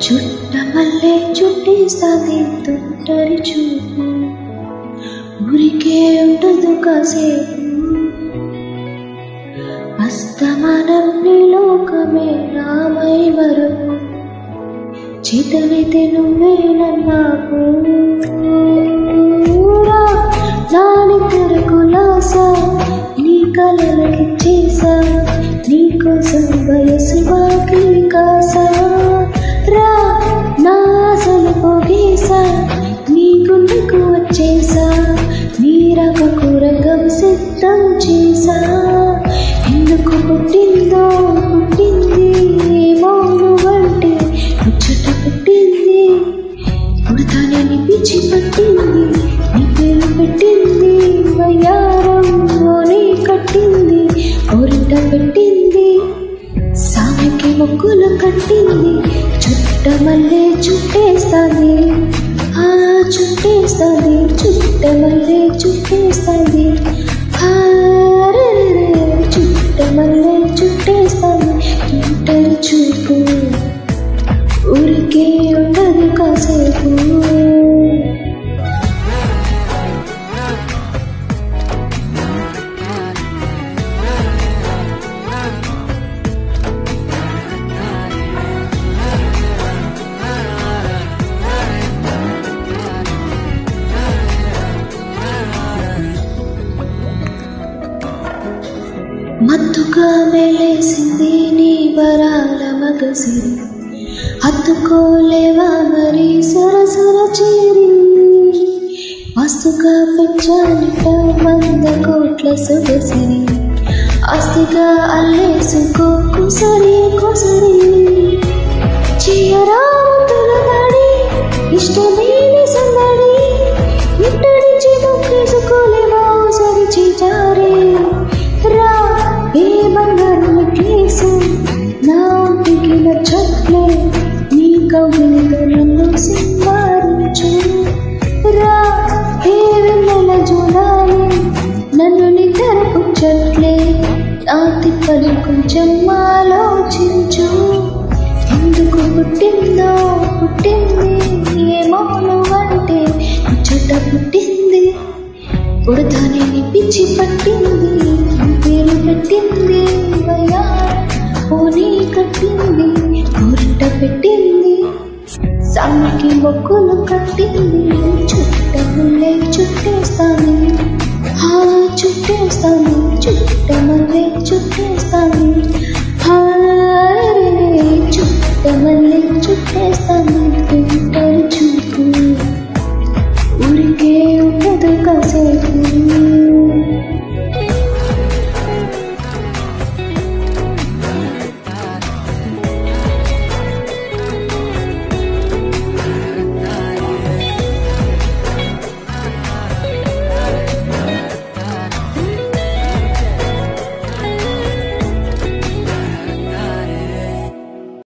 చుట్టమల్లే చుట్టేస్తాది తొట్టరి చూపు, ఊరికే ఉండదు కాసేపు. అస్తమానం నీ లోకమే నామై మరుపు, చేతనైతే నువ్వేనన్నాకు. నాని తెరకులాసా నీ కలలకిచ్చేసా, నీకోసం వయసు వాకిలి కాసా. రా నా ఆశలు పోగేసా, నీ గుండెకు వచ్చేసా, నీ రకకు రంగం సిద్ధం చేసా. ఎందుకు పుట్టిందో పుట్టింది, ఏమో నువ్వంటే ముచ్చట పుట్టింది. పుడతానని పిచ్చి పట్టింది, నీ పేరు పెట్టింది. వయ్యారం నీ కట్టింది, కోరిట పెట్టింది. సామెకి మొక్కులు కట్టింది, చుట్టమల్లే చుట్టేస్తాది. ఆ చుట్టేస్తాది, చుట్టమల్లే చుట్టేస్తాది. చుట్టమల్లే చుట్టేస్తాది చుట్టరి చూపు, ఊరికే ఉండదు కాసేపు. మత్తుగా మెలేసింది నీ వరాల మగసిరి, హత్తుకోలేవా మరి సరసర చేరి. మస్తుగా పెంచాలిట 100 కోట్ల సొగసిరి, ఆస్తిగా అల్లేసుకో కుసరి కుసరి. చీయరాముతుల నడి ఇష్టమేని సందడి, ఇట్టడిచి మొక్కేసుకోలేవా సరి చేచారే. రా ఏ బంగారు నెక్లేసు నా ఒంటికి నచ్చట్లే, నీ కౌగిలితో నన్ను సింగారించు. రా ఏ వెన్నెల జూడాలి, నన్ను నిద్ర పుచ్చట్లే, నా తిప్పలు కొంచెం ఆలోచించు. ఎందుకు పుట్టిందో పుట్టింది, ఏమో నువ్వంటే ముచ్చట పుట్టింది. పుడతానే పిచ్చి పట్టింది, పేరు పెట్టింది. పోనీ కట్టింది, కోరిట పెట్టింది. సామికి మొక్కులు కట్టింది, చుట్టమల్లే చుట్టేస్తాను. చుట్టేస్తాను, చుట్టమల్లే చుట్టేస్తాను. చుట్టమల్లే చుట్టేస్తాను.